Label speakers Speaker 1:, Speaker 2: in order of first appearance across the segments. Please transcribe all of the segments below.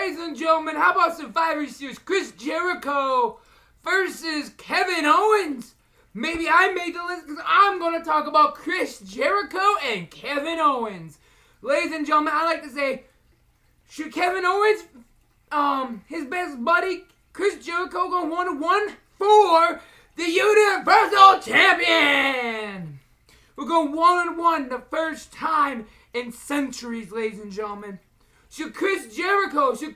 Speaker 1: ladies and gentlemen, how about Survivor Series? Chris Jericho versus Kevin Owens. Maybe I made the list because I'm going to talk about Chris Jericho and Kevin Owens. Ladies and gentlemen, I like to say, should Kevin Owens, his best buddy, Chris Jericho, go 1-1 for the Universal Champion? We're going 1-1 the first time in centuries, ladies and gentlemen. Should Chris Jericho go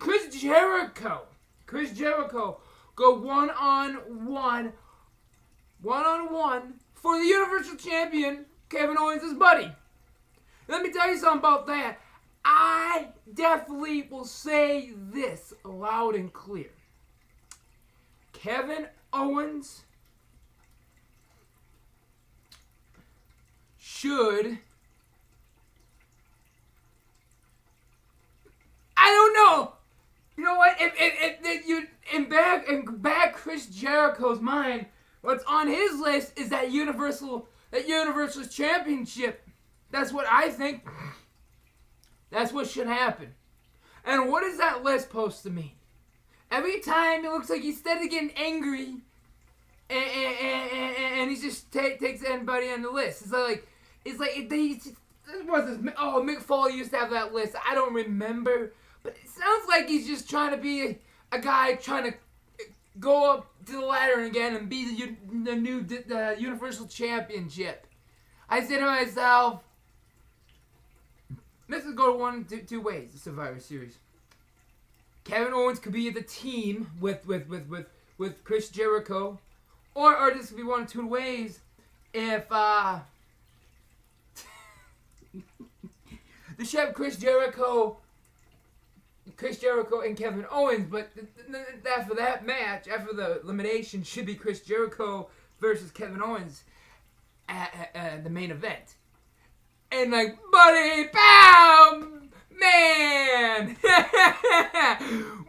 Speaker 1: 1-on-1 for the Universal Champion, Kevin Owens' buddy? Let me tell you something about that. I definitely will say this loud and clear. Kevin Owens should... I don't know. You know what? If you in back Chris Jericho's mind, what's on his list is that Universal Championship. That's what I think. That's what should happen. And what is that list supposed to mean? Every time it looks like instead of getting angry, and he just takes anybody on the list. Mick Foley used to have that list. I don't remember. But it sounds like he's just trying to be a guy trying to go up to the ladder again and be the new Universal Championship. I say to myself, this could go one of two ways, the Survivor Series. Kevin Owens could be the team with Chris Jericho, or this could be one of two ways if the chef Chris Jericho and Kevin Owens, but after that match, after the elimination, should be Chris Jericho versus Kevin Owens at the main event. And like, buddy, bam, man,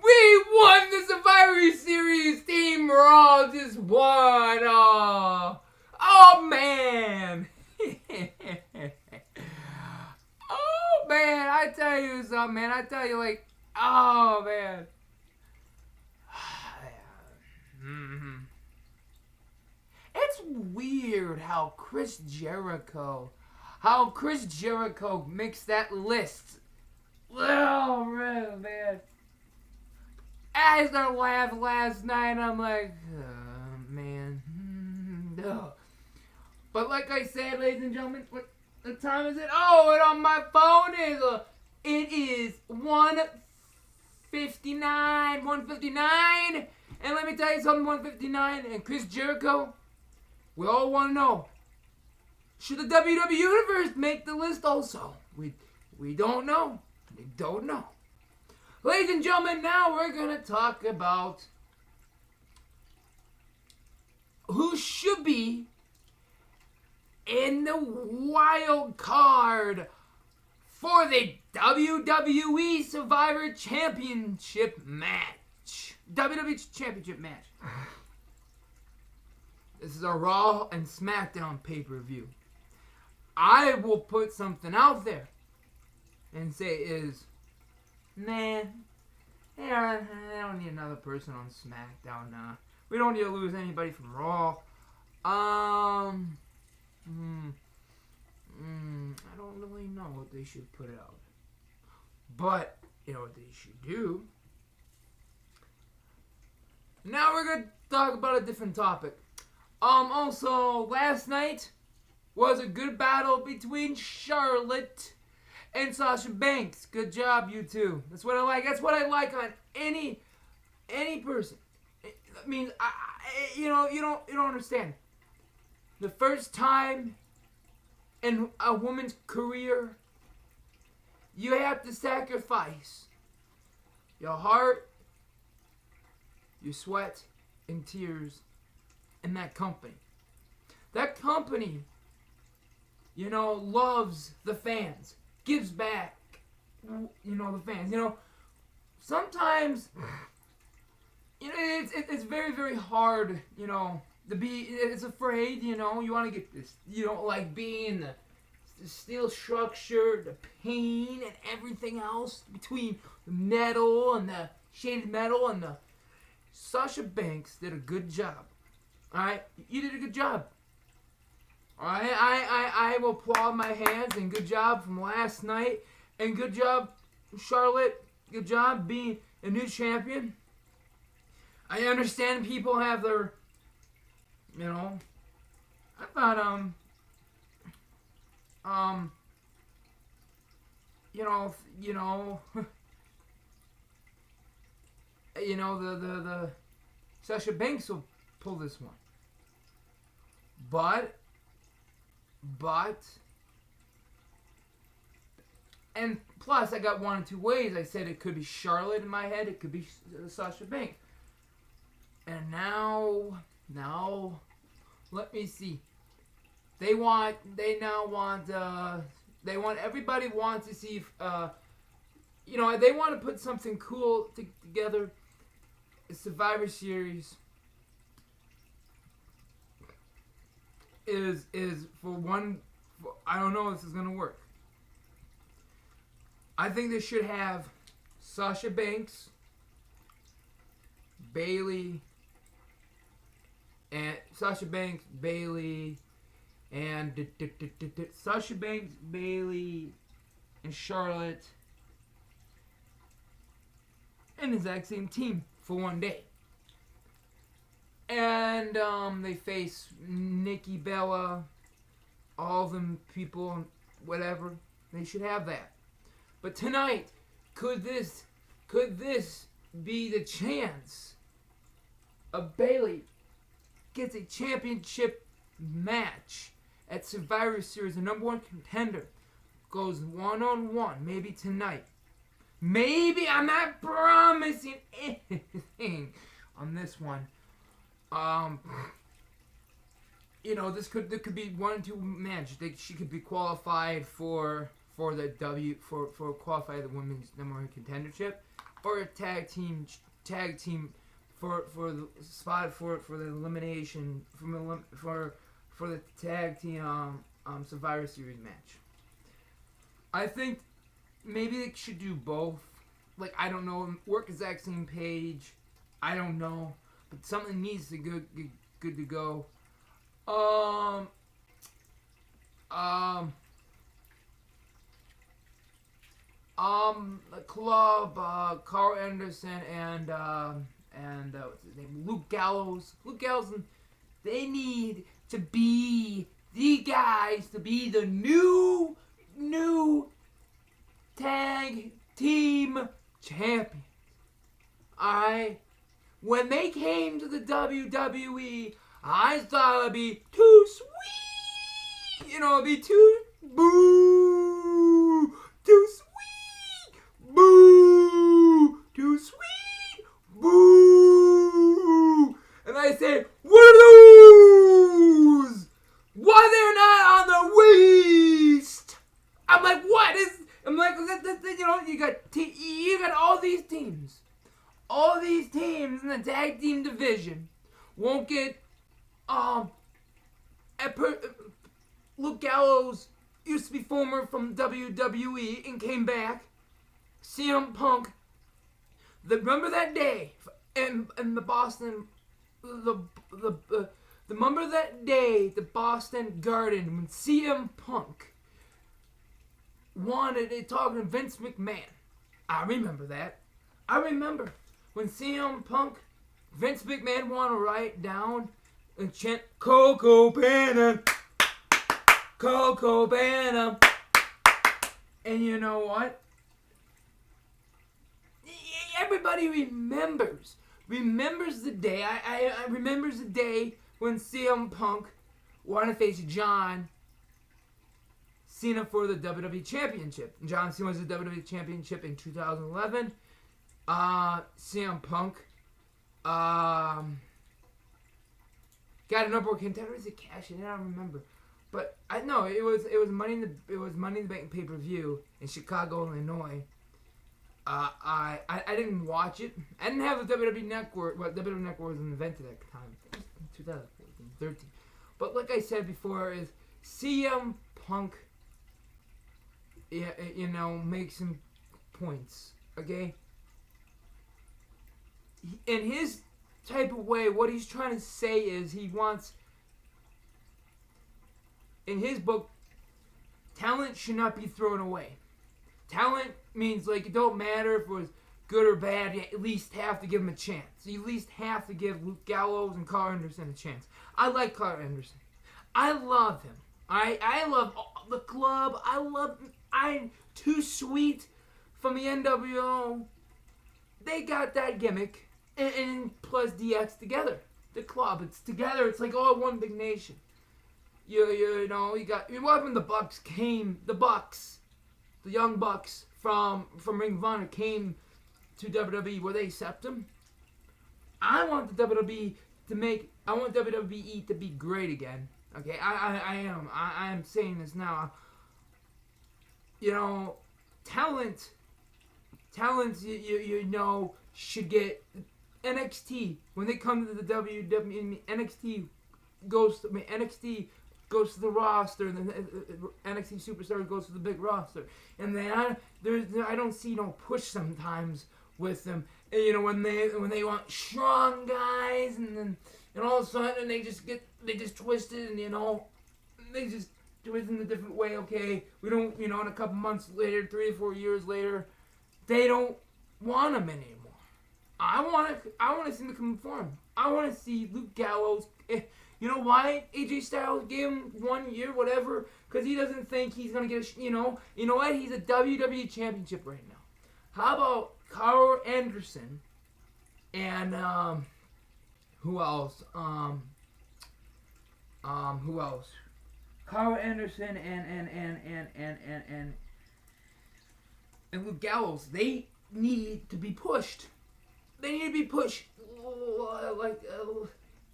Speaker 1: we won the Survivor Series. Team Raw just won. Oh man. Oh man, I tell you something, man. I tell you, like, oh man. It's weird how Chris Jericho makes that list. Oh man. I started laughing last night. I'm like, oh, man. No. But like I said, ladies and gentlemen, what time is it? Oh, and on my phone it is 1:59. And let me tell you something, 1:59. And Chris Jericho, we all want to know, should the WWE Universe make the list also? We don't know. We don't know. Ladies and gentlemen, now we're going to talk about who should be in the wild card for the WWE Survivor Championship match. WWE Championship match. This is a Raw and SmackDown pay-per-view. I will put something out there and say man, I don't need another person on SmackDown now. We don't need to lose anybody from Raw. I don't really know what they should put out. But, you know what they should do? Now we're going to talk about a different topic. Also, last night was a good battle between Charlotte and Sasha Banks. Good job, you two. That's what I like. That's what I like on any person. I mean, you don't understand. The first time in a woman's career, you have to sacrifice your heart, your sweat, and tears in that company. That company, loves the fans, gives back, the fans. Sometimes, it's very, very hard, to be, it's afraid, you want to get this, you don't like being the the steel structure, the paint, and everything else between the metal and the shaded metal and the Sasha Banks did a good job. Alright? You did a good job. Alright? I will applaud my hands and good job from last night. And good job, Charlotte. Good job being a new champion. I understand people have their, I thought, the Sasha Banks will pull this one. But, and plus I got one of two ways. I said it could be Charlotte in my head, it could be Sasha Banks. And now, let me see. Everybody wants to see if, they want to put something cool together. A Survivor Series is I don't know if this is going to work. I think they should have Sasha Banks, Bayley, and Sasha Banks, Bayley, and Sasha Banks, Bayley, and Charlotte in the exact same team for one day. And they face Nikki Bella, all them people, whatever. They should have that. But tonight, could this be the chance of Bayley gets a championship match at Survivor Series, the number one contender, goes one-on-one, maybe tonight. Maybe, I'm not promising anything on this one. There could be 1 or 2 matches. She could be qualified for qualify the women's number one contendership, or a tag team for the spot for the elimination for the tag team Survivor Series match. I think maybe they should do both. Like, I don't know, work exact same page. I don't know, but something needs to good to go. The club, Carl Anderson and what's his name, Luke Gallows. Luke Gallows, they need to be the guys to be the new tag team champions. Alright? When they came to the WWE, I thought it'd be too sweet. It'd be too sweet. Boo! Too sweet! Boo! And I said, what are those? Why they're not on the waist? I'm like, what is? I'm like, you got all these teams. All these teams in the tag team division won't get, Luke Gallows used to be former from WWE and came back. CM Punk. Remember that day in the Boston, remember that day, the Boston Garden, when CM Punk wanted it talking to Vince McMahon. I remember that. I remember when CM Punk, Vince McMahon wanted to write down and chant Coco Bannon. Coco Bannon. And you know what? Everybody remembers the day. I remembers the day when CM Punk wanted to face John Cena for the WWE Championship. John Cena was the WWE Championship in 2011. CM Punk got a number one contender. Is it cash in? I don't remember. But I know it was Money in the Bank pay-per-view in Chicago, Illinois. I didn't watch it. I didn't have a WWE Network. Well, WWE Network was invented at the time. It was 2014, 13. But like I said before, is CM Punk make some points. Okay. In his type of way, what he's trying to say is he wants, in his book, talent should not be thrown away. Talent means, like, it don't matter if it was good or bad, you at least have to give him a chance. You at least have to give Luke Gallows and Carl Anderson a chance. I like Carl Anderson. I love him. I love the club. I'm Too Sweet from the NWO. They got that gimmick. And plus DX together. The club, it's together. It's like all one big nation. You got, when the Bucks came, the Young Bucks from Ring of Honor came to WWE, where they accept them. I want the WWE to be great again. Okay, I am saying this now. Talent, should get NXT when they come to the WWE. NXT goes to the roster, and then NXT superstar goes to the big roster, and then I don't see no push sometimes with them. And, when they want strong guys, and all of a sudden they just twist it, and they just do it in a different way. Okay, we don't, in a couple months later, 3 or 4 years later, they don't want them anymore. I want to see them conform. I want to see Luke Gallows. You know why AJ Styles gave him 1 year, whatever? Because he doesn't think he's gonna get. You know what? He's a WWE Championship right now. How about Carl Anderson and who else? Who else? Carl Anderson and Luke Gallows. They need to be pushed. They need to be pushed.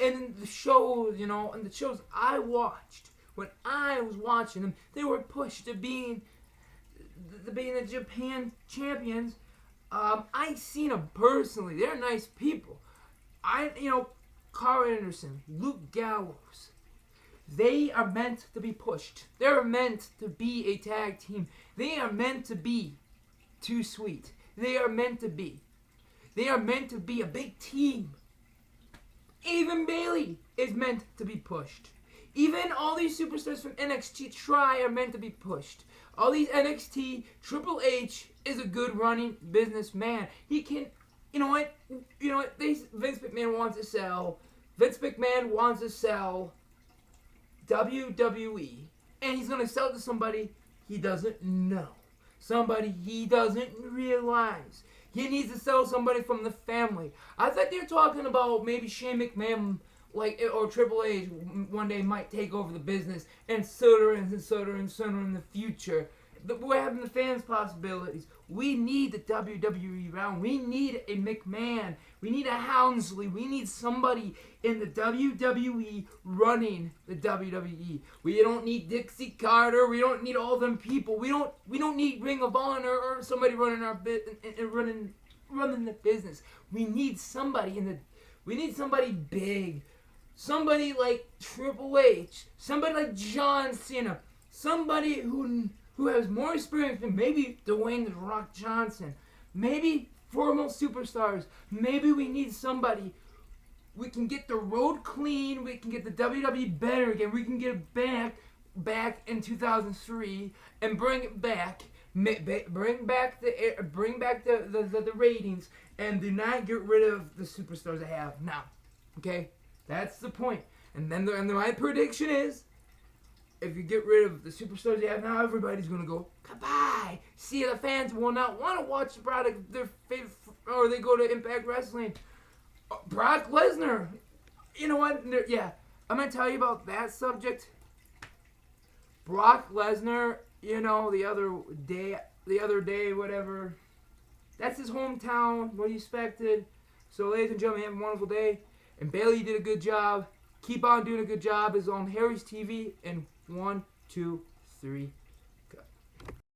Speaker 1: And the shows, and the shows I watched, when I was watching them, they were pushed to being the Japan champions. I seen them personally. They're nice people. Carl Anderson, Luke Gallows, they are meant to be pushed. They're meant to be a tag team. They are meant to be Too Sweet. They are meant to be a big team. Even Bayley is meant to be pushed. Even all these superstars from NXT are meant to be pushed. All these NXT, Triple H is a good running businessman. He can, Vince McMahon wants to sell. Vince McMahon wants to sell WWE, and he's going to sell it to somebody he doesn't know. Somebody he doesn't realize. He needs to sell somebody from the family. I thought they were talking about maybe Shane McMahon, or Triple H one day might take over the business, and so in the future. We're having the fans' possibilities. We need the WWE round. We need a McMahon. We need a Houndsley. We need somebody in the WWE running the WWE. We don't need Dixie Carter. We don't need all them people. We don't need Ring of Honor or somebody running running the business. We need somebody we need somebody big. Somebody like Triple H. Somebody like John Cena. Somebody who has more experience than maybe Dwayne "The Rock" Johnson. Maybe foremost superstars. Maybe we need somebody. We can get the road clean. We can get the WWE better again. We can get it back in 2003 and bring it back. Bring back the ratings, and do not get rid of the superstars they have now. Okay, that's the point. And then my prediction is, if you get rid of the superstars you have now, everybody's gonna go goodbye. See, the fans will not want to watch the product their favorite, or they go to Impact Wrestling. Brock Lesnar. You know what? Yeah, I'm gonna tell you about that subject. Brock Lesnar. The other day, whatever. That's his hometown. What he expected. So, ladies and gentlemen, have a wonderful day. And Bayley did a good job. Keep on doing a good job. It's on Harry's TV. And 1, 2, 3.